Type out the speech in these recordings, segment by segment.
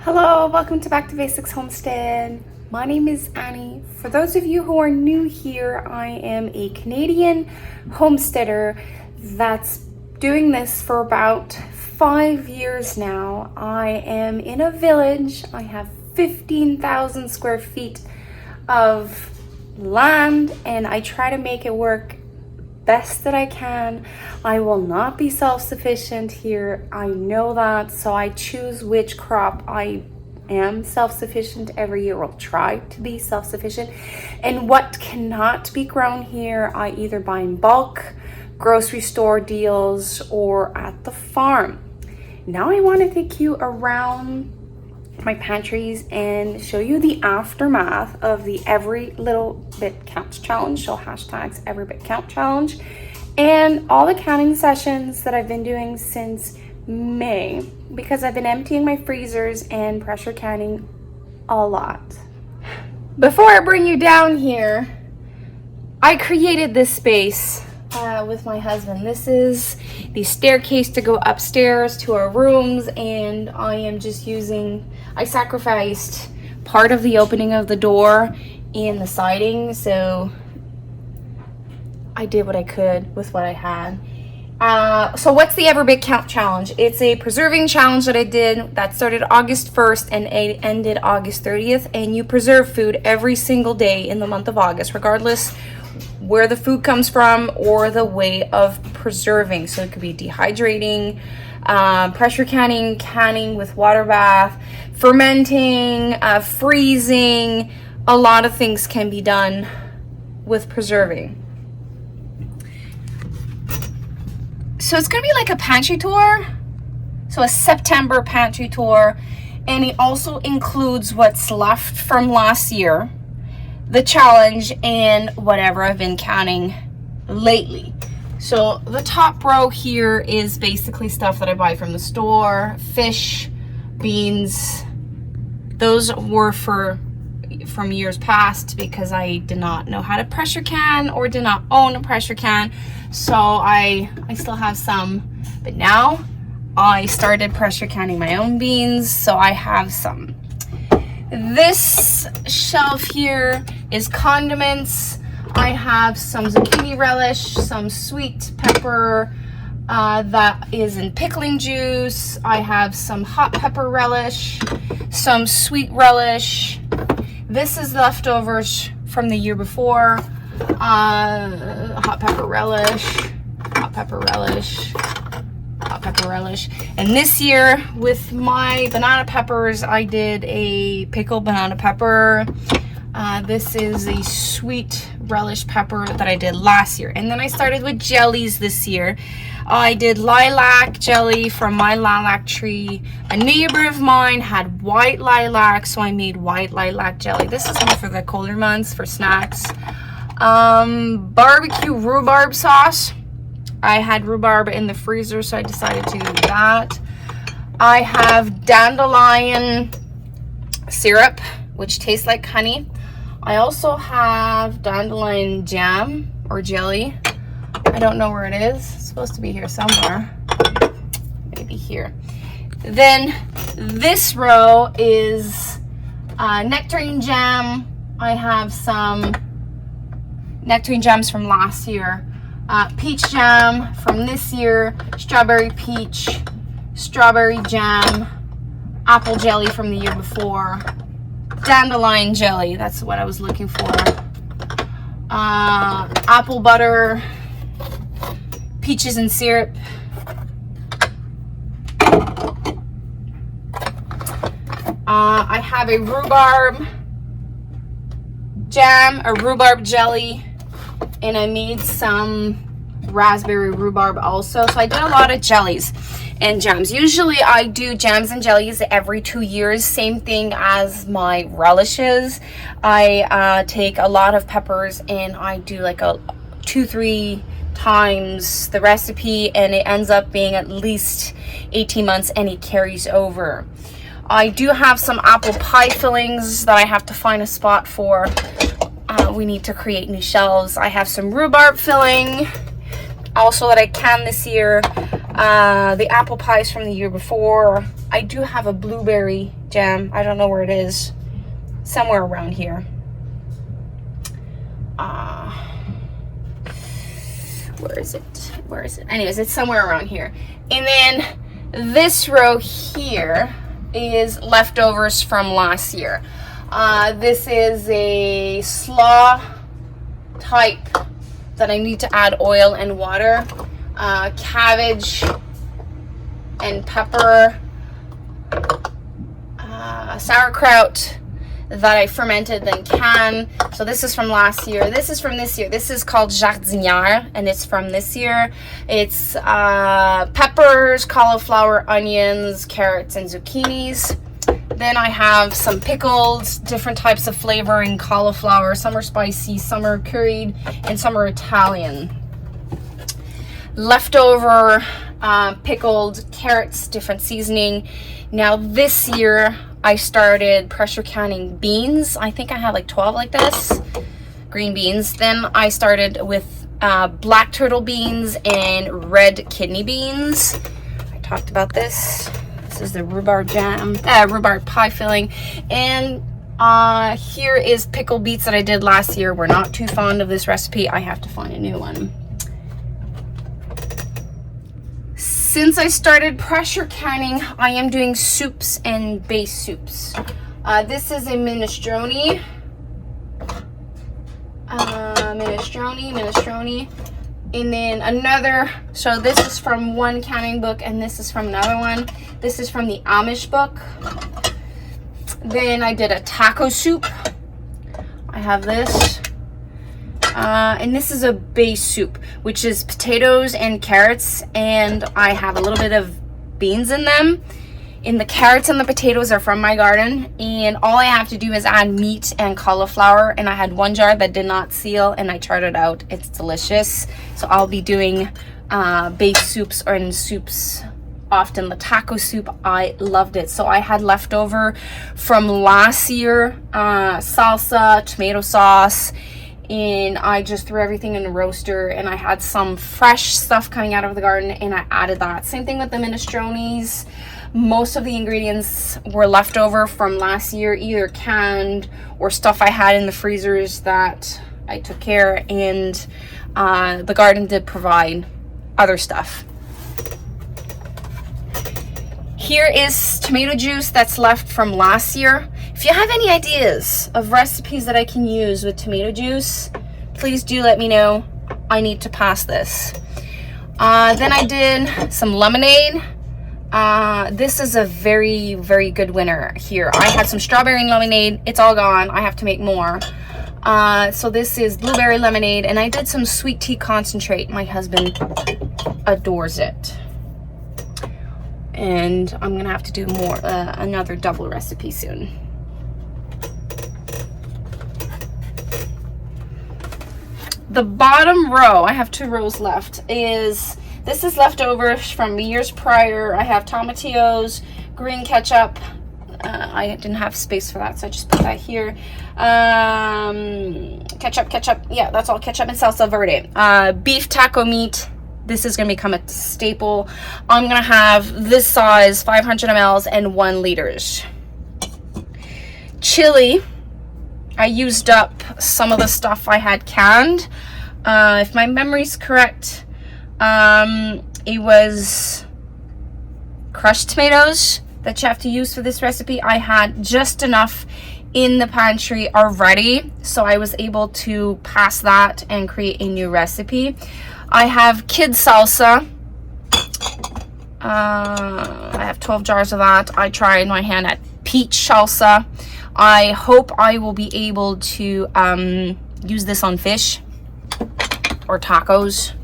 Hello, welcome to Back to Basics Homestead. My name is Annie. For those of you who are new here, I am a Canadian homesteader that's doing this for about 5 years now. I am in a village. I have 15,000 square feet of land and I try to make it work best that I can. I will not be self-sufficient here. I know that, so I choose which crop I am self-sufficient every year. I'll try to be self-sufficient. And what cannot be grown here, I either buy in bulk, grocery store deals, or at the farm. Now I want to take you around my pantries and show you the aftermath of the Every Little Bit Counts challenge. So hashtags Every Bit Count challenge and all the counting sessions that I've been doing since May, because I've been emptying my freezers and pressure canning a lot. Before I bring you down here, I created this space with my husband. This is the staircase to go upstairs to our rooms, and I sacrificed part of the opening of the door and the siding, so I did what I could with what I had. So what's the Every Bit Count challenge? It's a preserving challenge that I did that started August 1st and it ended August 30th, and you preserve food every single day in the month of August, regardless where the food comes from or the way of preserving. So it could be dehydrating, pressure canning, canning with water bath, fermenting, freezing. A lot of things can be done with preserving. So it's gonna be like a pantry tour, so a September pantry tour, and it also includes what's left from last year, the challenge, and whatever I've been canning lately. So the top row here is basically stuff that I buy from the store, fish, beans. Those were from years past because I did not know how to pressure can or did not own a pressure can. So I still have some, but now I started pressure canning my own beans, so I have some. This shelf here is condiments. I have some zucchini relish, some sweet pepper that is in pickling juice. I have some hot pepper relish, some sweet relish. This is leftovers from the year before. Hot pepper relish, hot pepper relish, hot pepper relish. And this year with my banana peppers, I did a pickled banana pepper. This is a sweet relish pepper that I did last year. And then I started with jellies this year. I did lilac jelly from my lilac tree. A neighbor of mine had white lilac, so I made white lilac jelly. This is more for the colder months for snacks. Barbecue rhubarb sauce. I had rhubarb in the freezer, so I decided to do that. I have dandelion syrup, which tastes like honey. I also have dandelion jam or jelly. I don't know where it is. It's supposed to be here somewhere. Maybe here. Then this row is nectarine jam. I have some nectarine jams from last year. Peach jam from this year. Strawberry peach. Strawberry jam. Apple jelly from the year before. Dandelion jelly, that's what I was looking for. Apple butter, peaches and syrup. I have a rhubarb jam, a rhubarb jelly, and I made some raspberry rhubarb also. So I did a lot of jellies and jams. Usually I do jams and jellies every 2 years, same thing as my relishes. I take a lot of peppers and I do like a 2-3 times the recipe, and it ends up being at least 18 months and it carries over. I do have some apple pie fillings that I have to find a spot for. We need to create new shelves. I have some rhubarb filling also that I canned this year. The apple pies from the year before. I do have a blueberry jam. I don't know where it is. Somewhere around here. Where is it? Anyways, it's somewhere around here. And then this row here is leftovers from last year. This is a slaw type that I need to add oil and water. Cabbage and pepper, sauerkraut that I fermented then canned. So this is from last year. This is from this year. This is called jardinière, and it's from this year. It's peppers, cauliflower, onions, carrots, and zucchinis. Then I have some pickles, different types of flavoring, cauliflower. Some are spicy, some are curried, and some are Italian. Leftover pickled carrots, different seasoning. Now this year I started pressure canning beans. I think I had like 12 like this, green beans. Then I started with black turtle beans and red kidney beans. I talked about this. This is the rhubarb jam, rhubarb pie filling. And here is pickled beets that I did last year. We're not too fond of this recipe. I have to find a new one. Since I started pressure canning, I am doing soups and base soups. This is a minestrone. Minestrone. And then another, so this is from one canning book and this is from another one. This is from the Amish book. Then I did a taco soup. I have this. And this is a base soup, which is potatoes and carrots, and I have a little bit of beans in them. And the carrots and the potatoes are from my garden, and all I have to do is add meat and cauliflower. And I had one jar that did not seal, and I tried it out. It's delicious. So I'll be doing base soups or in soups often. The taco soup, I loved it. So I had leftover from last year salsa, tomato sauce, and I just threw everything in the roaster, and I had some fresh stuff coming out of the garden and I added that. Same thing with the minestrones. Most of the ingredients were left over from last year, either canned or stuff I had in the freezers that I took care, and the garden did provide other stuff. Here is tomato juice that's left from last year. If you have any ideas of recipes that I can use with tomato juice, please do let me know. I need to pass this. Then I did some lemonade. This is a very, very good winner here. I had some strawberry lemonade. It's all gone. I have to make more. So this is blueberry lemonade, and I did some sweet tea concentrate. My husband adores it. And I'm gonna have to do more, another double recipe soon. The bottom row, I have 2 rows left, this is leftovers from years prior. I have tomatillos, green ketchup. I didn't have space for that, so I just put that here. Ketchup, yeah, that's all ketchup and salsa verde. Beef taco meat. This is going to become a staple. I'm going to have this size, 500 mLs and 1 liters. Chili. I used up some of the stuff I had canned. If my memory's correct, it was crushed tomatoes that you have to use for this recipe. I had just enough in the pantry already, so I was able to pass that and create a new recipe. I have kid salsa. I have 12 jars of that. I tried my hand at peach salsa. I hope I will be able to use this on fish or tacos.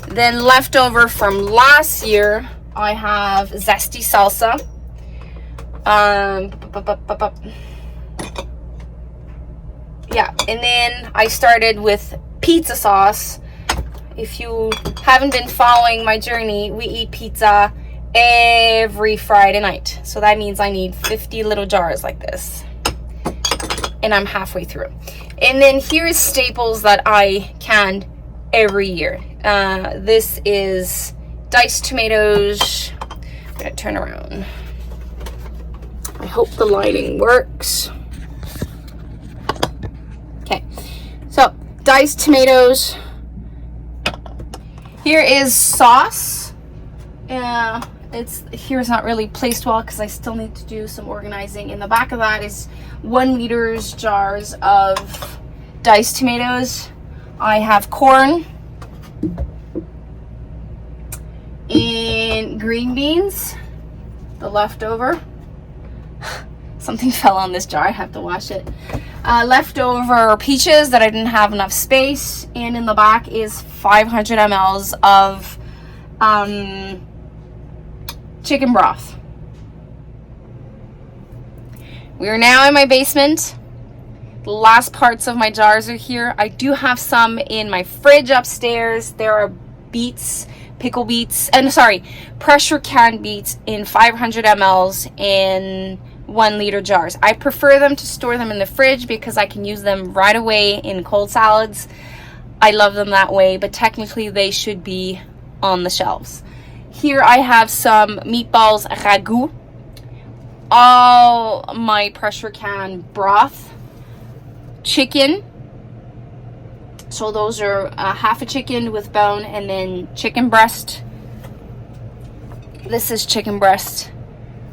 Then leftover from last year, I have zesty salsa. Yeah, and then I started with pizza sauce. If you haven't been following my journey, we eat pizza every Friday night. So that means I need 50 little jars like this. And I'm halfway through. And then here is staples that I canned every year. This is diced tomatoes. I'm gonna turn around. I hope the lighting works. Okay, so diced tomatoes. Here is sauce. Here's not really placed well because I still need to do some organizing. In the back of that is 1 liter jars of diced tomatoes. I have corn and green beans, the leftover. Something fell on this jar, I have to wash it. Leftover peaches that I didn't have enough space, and in the back is 500 mLs of chicken broth. We are now in my basement. The last parts of my jars are here. I do have some in my fridge upstairs. There are beets, pickle beets, and pressure canned beets in 500 mLs in 1 liter jars. I prefer them to store them in the fridge because I can use them right away in cold salads. I love them that way, but technically they should be on the shelves. Here I have some meatballs ragout, all my pressure can broth, chicken. So those are half a chicken with bone, and then chicken breast. This is chicken breast.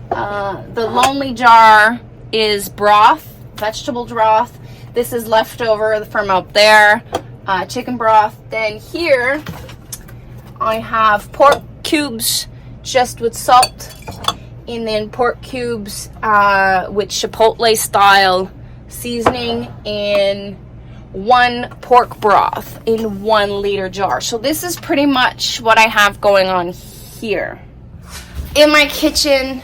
The lonely jar is broth, vegetable broth. This is leftover from out there, chicken broth. Then here I have pork cubes just with salt, and then pork cubes with chipotle style seasoning, and 1 pork broth in 1 liter jar. So this is pretty much what I have going on here. In my kitchen,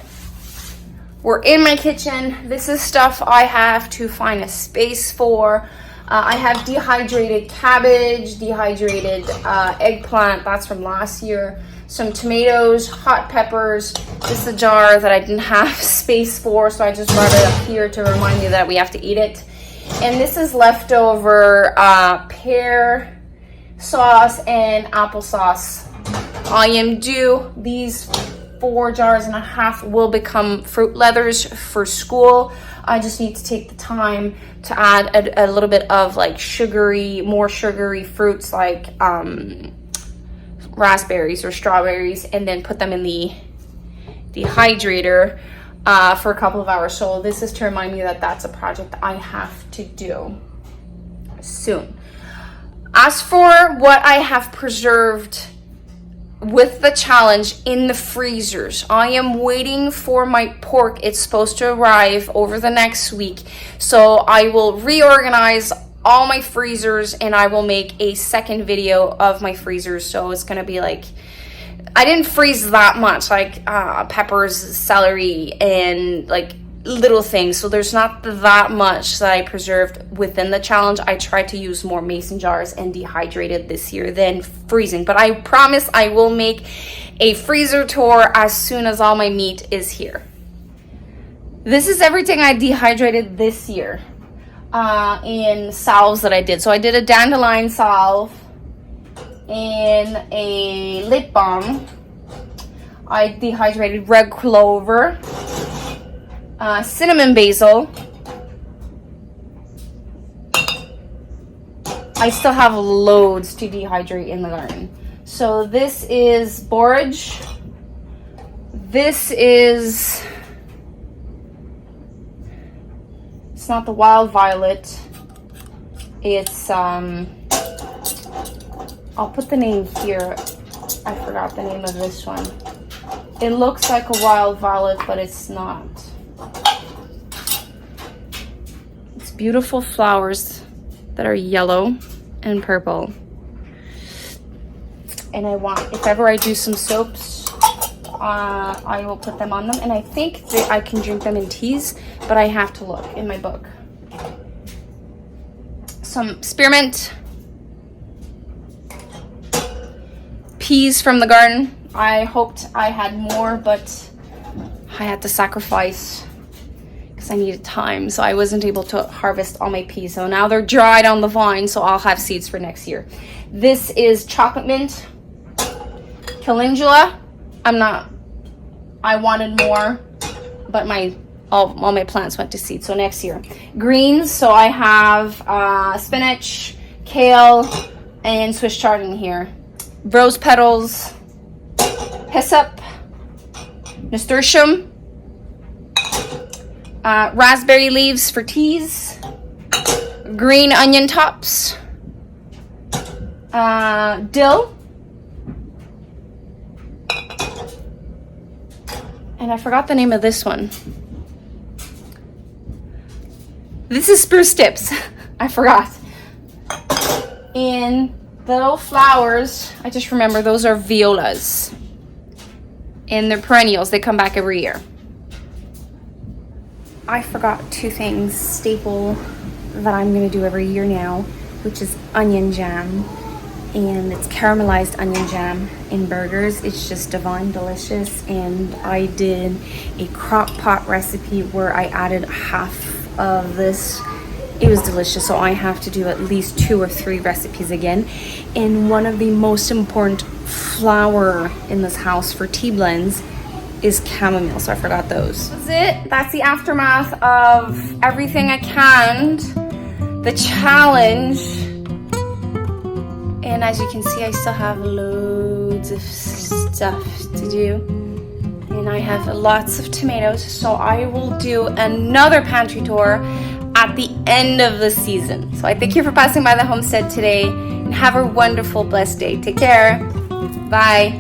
we're in my kitchen. This is stuff I have to find a space for. I have dehydrated cabbage, dehydrated eggplant, that's from last year, some tomatoes, hot peppers. This is a jar that I didn't have space for, so I just brought it up here to remind me that we have to eat it. And this is leftover pear sauce and applesauce. I am due. These 4.5 jars will become fruit leathers for school. I just need to take the time to add a little bit of like more sugary fruits like raspberries or strawberries, and then put them in the dehydrator for a couple of hours. So this is to remind me that that's a project I have to do soon. As for what I have preserved with the challenge in the freezers, I am waiting for my pork. It's supposed to arrive over the next week, so I will reorganize all my freezers and I will make a second video of my freezers. So it's gonna be like, I didn't freeze that much, like peppers, celery, and like little things, so there's not that much that I preserved within the challenge. I tried to use more mason jars and dehydrated this year than freezing, but I promise I will make a freezer tour as soon as all my meat is here. This is everything I dehydrated this year in salves that I did. So I did a dandelion salve and a lip balm. I dehydrated red clover, cinnamon basil. I still have loads to dehydrate in the garden. So this is borage. This is, it's not the wild violet. It's, I'll put the name here. I forgot the name of this one. It looks like a wild violet, but it's not. It's beautiful flowers that are yellow and purple. And I want, if ever I do some soaps, I will put them on them. And I think that I can drink them in teas, but I have to look in my book. Some spearmint. Peas from the garden. I hoped I had more, but I had to sacrifice because I needed time, so I wasn't able to harvest all my peas. So now they're dried on the vine, so I'll have seeds for next year. This is chocolate mint. Calendula, I wanted more, but all my plants went to seed, so next year. Greens, so I have spinach, kale, and Swiss chard in here. Rose petals, hyssop, nasturtium, raspberry leaves for teas, green onion tops, dill, and I forgot the name of this one. This is spruce tips. I forgot. And the little flowers, I just remember those are violas. And they're perennials. They come back every year. I forgot two things, staple, that I'm going to do every year now, which is onion jam. And it's caramelized onion jam in burgers. It's just divine delicious. And I did a crock pot recipe where I added half of this. It was delicious, so I have to do at least 2 or 3 recipes again. And one of the most important flower in this house for tea blends is chamomile, so I forgot those. That's it. That's the aftermath of everything I canned, the challenge. And as you can see, I still have loads of stuff to do. And I have lots of tomatoes, so I will do another pantry tour at the end of the season. So I thank you for passing by the homestead today, and have a wonderful, blessed day. Take care. Bye.